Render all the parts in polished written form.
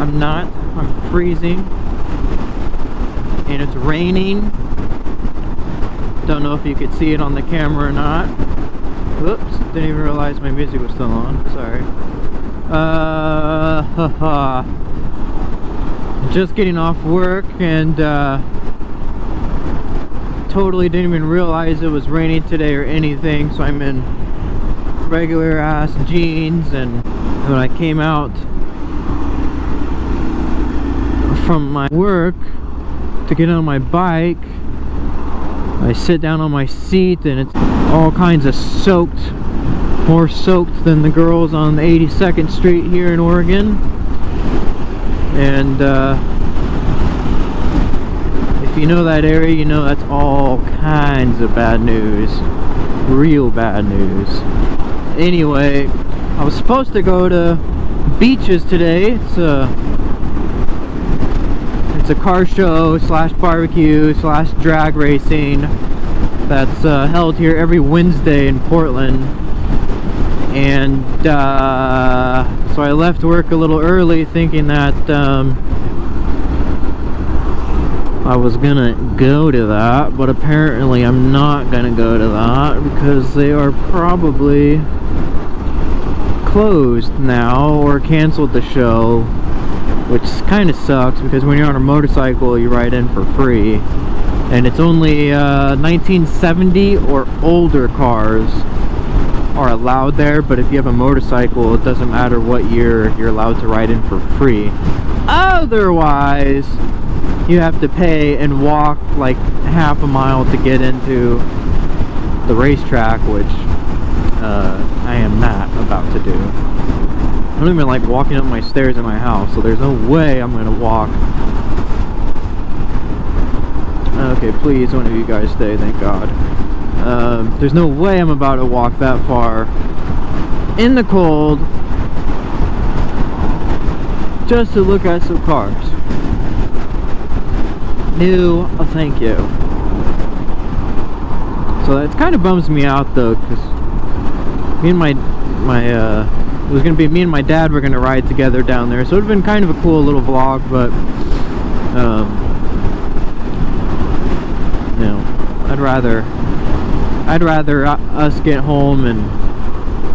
I'm not. I'm freezing. And it's raining. Don't know if you could see it on the camera or not. Whoops, didn't even realize my music was still on. Sorry. Just getting off work and totally didn't even realize it was raining today or anything, so I'm in regular ass jeans. And when I came out from my work to get on my bike, I sit down on my seat and it's all kinds of soaked, more soaked than the girls on 82nd Street here in Oregon. And if you know that area, you know that's all kinds of bad news, real bad news. Anyway, I was supposed to go to Beaches today. It's a car show slash barbecue slash drag racing that's held here every Wednesday in Portland. And so I left work a little early thinking that I was gonna go to that, but apparently I'm not gonna go to that because they are probably closed now or canceled the show, which kind of sucks because when you're on a motorcycle you ride in for free, and it's only 1970 or older cars are allowed there, but if you have a motorcycle it doesn't matter what year, you're allowed to ride in for free. Otherwise you have to pay and walk like half a mile to get into the racetrack, which I am not about to do. I don't even like walking up my stairs in my house, so there's no way I'm gonna walk. Okay, please, one of you guys stay, thank God. There's no way I'm about to walk that far in the cold just to look at some cars. No, thank you. So that kind of bums me out though, because me and it was gonna be me and my dad were gonna ride together down there, so it would have been kind of a cool little vlog, but you know, I'd rather us get home and,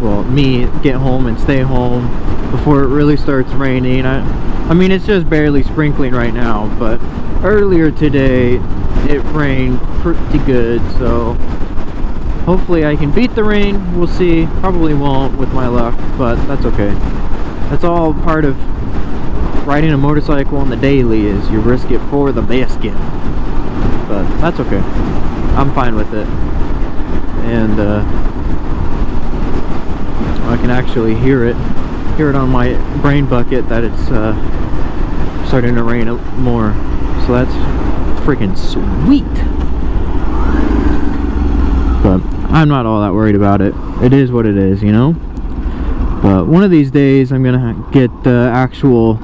well, me get home and stay home before it really starts raining. I mean, it's just barely sprinkling right now, but earlier today it rained pretty good, so hopefully I can beat the rain. We'll see. Probably won't with my luck, but that's okay. That's all part of riding a motorcycle on the daily, is you risk it for the biscuit. But that's okay. I'm fine with it. And I can actually hear it on my brain bucket that it's starting to rain more. So that's freaking sweet. But I'm not all that worried about it. It is what it is, you know? But one of these days I'm gonna get the actual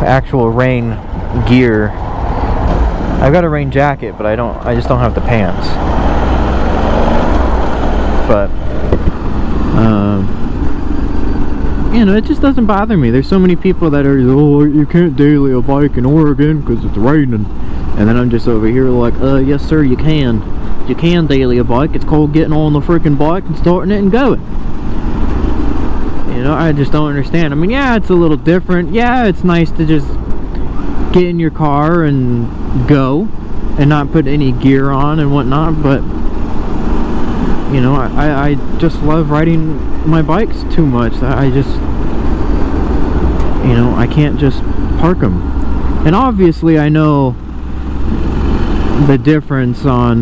actual rain gear. I've got a rain jacket, but I just don't have the pants. But you know, it just doesn't bother me. There's so many people that are, oh, you can't daily a bike in Oregon because it's raining. And then I'm just over here like, yes sir, you can. You can daily a bike. It's called getting on the freaking bike and starting it and going. You know, I just don't understand. I mean, yeah, it's a little different. Yeah, it's nice to just get in your car and go and not put any gear on and whatnot, but you know, I just love riding my bikes too much. I just, you know, I can't just park them. And obviously I know the difference on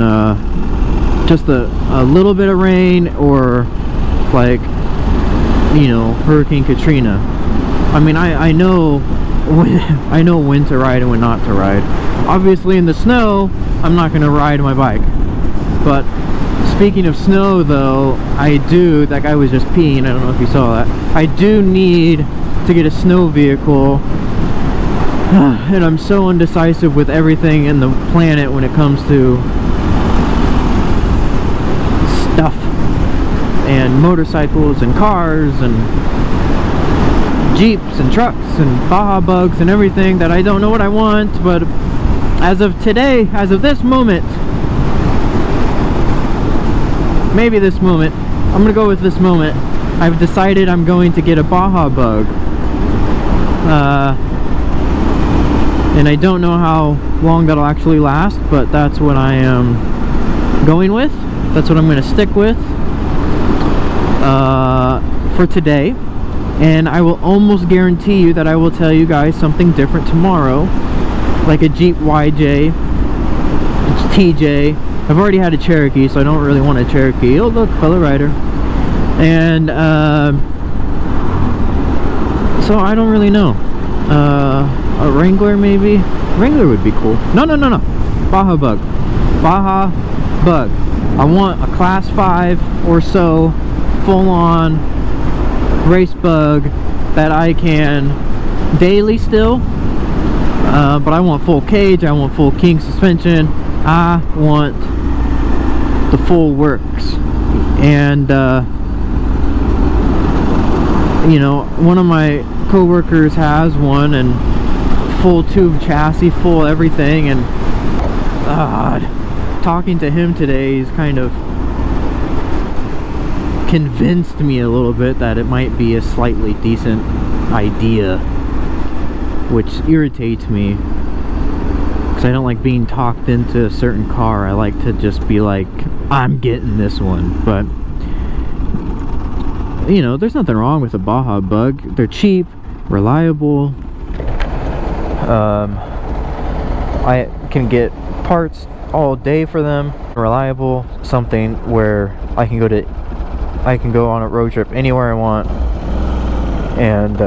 just a little bit of rain or like, you know, Hurricane Katrina. I mean, I know when to ride and when not to ride. Obviously in the snow I'm not going to ride my bike, but speaking of snow though, I do, that guy was just peeing, I don't know if you saw that. I do need to get a snow vehicle, and I'm so undecisive with everything in the planet when it comes to stuff. And and motorcycles and cars and Jeeps and trucks and Baja Bugs and everything that I don't know what I want. But as of today, as of this moment, maybe this moment, I'm gonna go with this moment, I've decided I'm going to get a Baja Bug. And I don't know how long that'll actually last, but that's what I am going with. That's what I'm going to stick with for today. And I will almost guarantee you that I will tell you guys something different tomorrow, like a Jeep YJ, TJ. I've already had a Cherokee, so I don't really want a Cherokee. Oh look, fellow rider. And so I don't really know. A Wrangler maybe? Wrangler would be cool. No. Baja Bug. Baja Bug. I want a class 5 or so full-on race bug that I can daily still. But I want full cage. I want full king suspension. I want the full works. And you know, one of my co-workers has one, and full tube chassis, full everything, and talking to him today, he's kind of convinced me a little bit that it might be a slightly decent idea, which irritates me because I don't like being talked into a certain car. I like to just be like, I'm getting this one. But you know, there's nothing wrong with a Baja Bug. They're cheap, reliable. I can get parts all day for them. Reliable, something where I can go on a road trip anywhere I want, and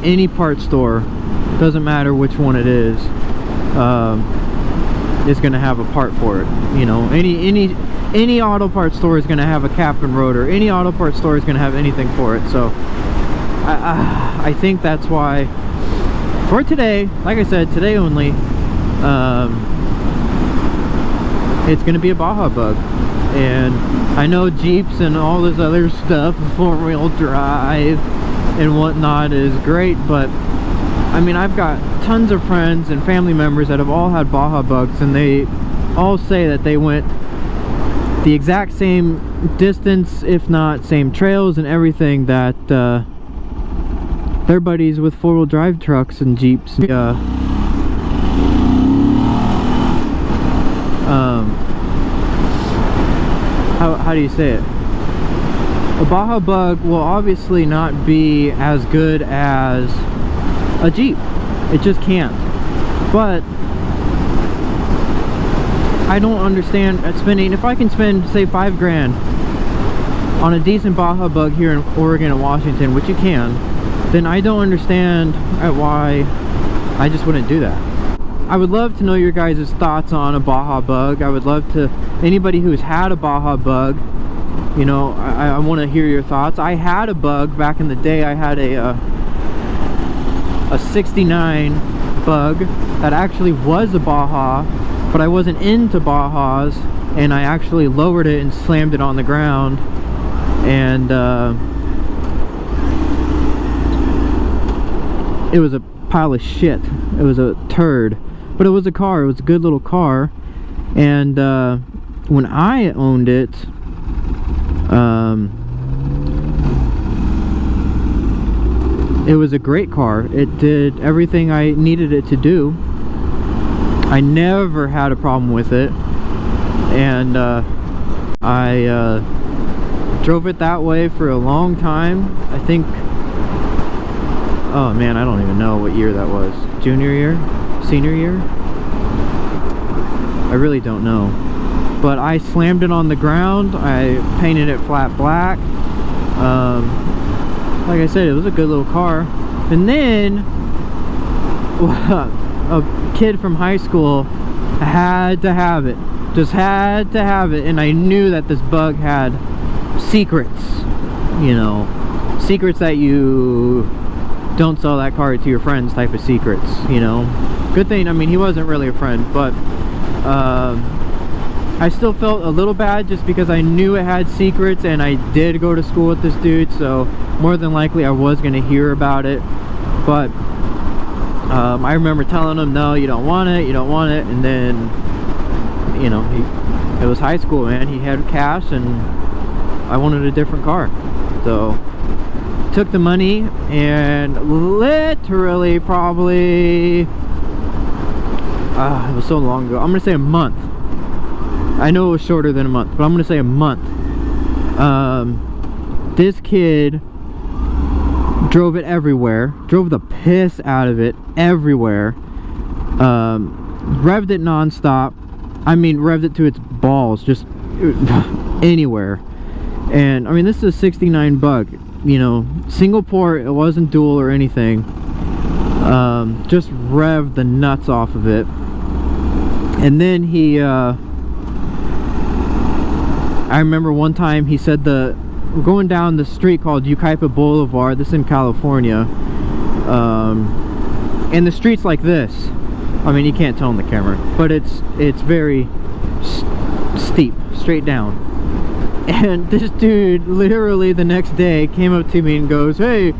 any part store, doesn't matter which one it is gonna have a part for it. You know, any auto parts store is gonna have a cap and rotor. Any auto parts store is gonna have anything for it. So I think that's why for today, like I said, today only, it's gonna be a Baja Bug. And I know Jeeps and all this other stuff, 4-wheel drive and whatnot, is great, but I mean, I've got tons of friends and family members that have all had Baja Bugs, and they all say that they went the exact same distance, if not same trails and everything, that their buddies with 4-wheel drive trucks and Jeeps. How do you say it? A Baja Bug will obviously not be as good as a Jeep. It just can't. But I don't understand spending, if I can spend say $5 grand on a decent Baja Bug here in Oregon and Washington, which you can, then I don't understand why I just wouldn't do that. I would love to know your guys' thoughts on a Baja Bug. I would love to, anybody who's had a Baja Bug, you know, I want to hear your thoughts. I had a Bug back in the day. I had a 69 Bug that actually was a Baja, but I wasn't into Bajas, and I actually lowered it and slammed it on the ground, and it was a pile of shit. It was a turd, but it was a car. It was a good little car. And when I owned it, it was a great car. It did everything I needed it to do. I never had a problem with it, and I drove it that way for a long time. I think, oh man, I don't even know what year that was. Junior year? Senior year? I really don't know. But I slammed it on the ground. I painted it flat black. Like I said, it was a good little car. And then a kid from high school had to have it. Just had to have it. And I knew that this Bug had secrets. You know, secrets that you don't sell that car to your friends type of secrets, you know. Good thing, I mean, he wasn't really a friend, but I still felt a little bad just because I knew it had secrets, and I did go to school with this dude, so more than likely I was going to hear about it. But I remember telling him, no, you don't want it, you don't want it. And then, you know, it was high school, man. He had cash and I wanted a different car. So took the money, and literally probably it was so long ago, I'm gonna say a month. I know it was shorter than a month, but I'm gonna say a month. This kid drove it everywhere, drove the piss out of it everywhere, revved it non-stop. I mean, revved it to its balls, just anywhere. And I mean, this is a 69 Bug, you know, single port, it wasn't dual or anything. Just revved the nuts off of it. And then he I remember one time he said we're going down the street called Yucaipa Boulevard, this is in California, and the street's like this. I mean, you can't tell in the camera, but it's very steep, straight down. And this dude literally the next day came up to me and goes, hey,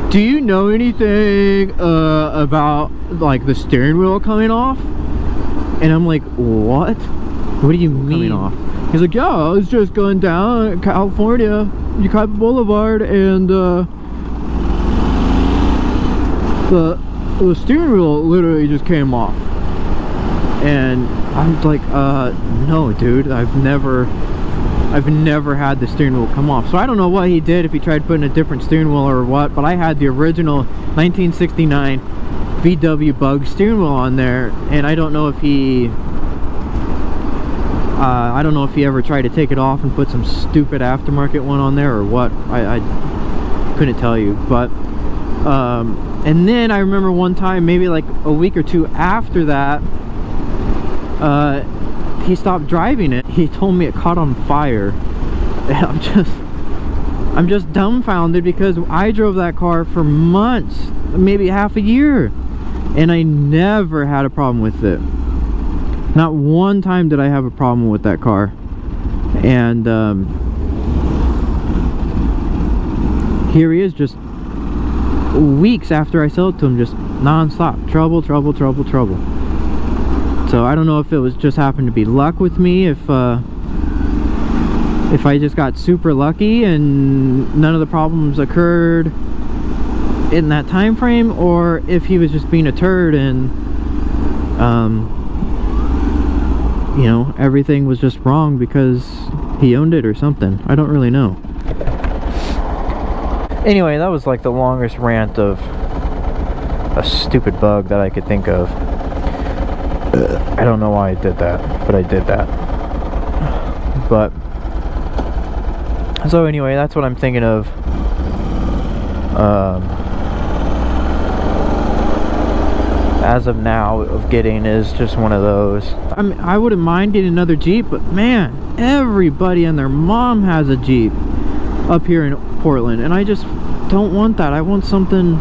do you know anything about like the steering wheel coming off? And I'm like, what do you mean coming off? He's like, yeah, I was just going down California, Yucaipa Boulevard, and the steering wheel literally just came off. And I'm like, no, dude, I've never had the steering wheel come off. So I don't know what he did, if he tried putting a different steering wheel or what, but I had the original 1969 VW Bug steering wheel on there, and I don't know if he ever tried to take it off and put some stupid aftermarket one on there or what. I couldn't tell you. But and then I remember one time, maybe like a week or two after that, he stopped driving it. He told me it caught on fire, and I'm just dumbfounded, because I drove that car for months, maybe half a year, and I never had a problem with it. Not one time did I have a problem with that car. And here he is, just weeks after I sold it to him, just non-stop trouble. So I don't know if it was just happened to be luck with me, if I just got super lucky and none of the problems occurred in that time frame, or if he was just being a turd and you know, everything was just wrong because he owned it or something. I don't really know. Anyway, that was like the longest rant of a stupid bug that I could think of. I don't know why I did that, but I did that. But so anyway, that's what I'm thinking of. As of now, of getting is just one of those. I mean, I wouldn't mind getting another Jeep, but man, everybody and their mom has a Jeep up here in Portland, and I just don't want that. I want something,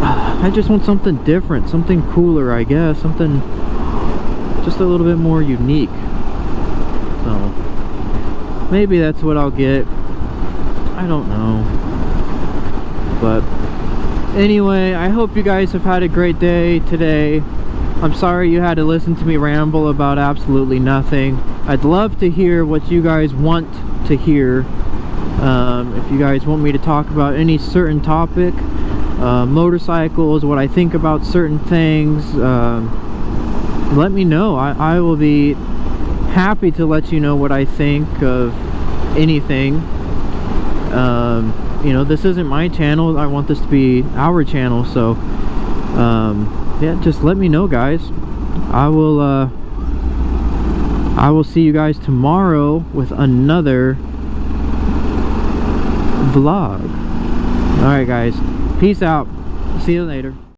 I just want something different, something cooler, I guess, something just a little bit more unique. So maybe that's what I'll get. I don't know. But anyway, I hope you guys have had a great day today. I'm sorry you had to listen to me ramble about absolutely nothing. I'd love to hear what you guys want to hear. If you guys want me to talk about any certain topic, motorcycles, what I think about certain things, let me know. I will be happy to let you know what I think of anything. You know, this isn't my channel. I want this to be our channel, so yeah, just let me know, guys. I will see you guys tomorrow with another vlog. Alright guys, peace out. See you later.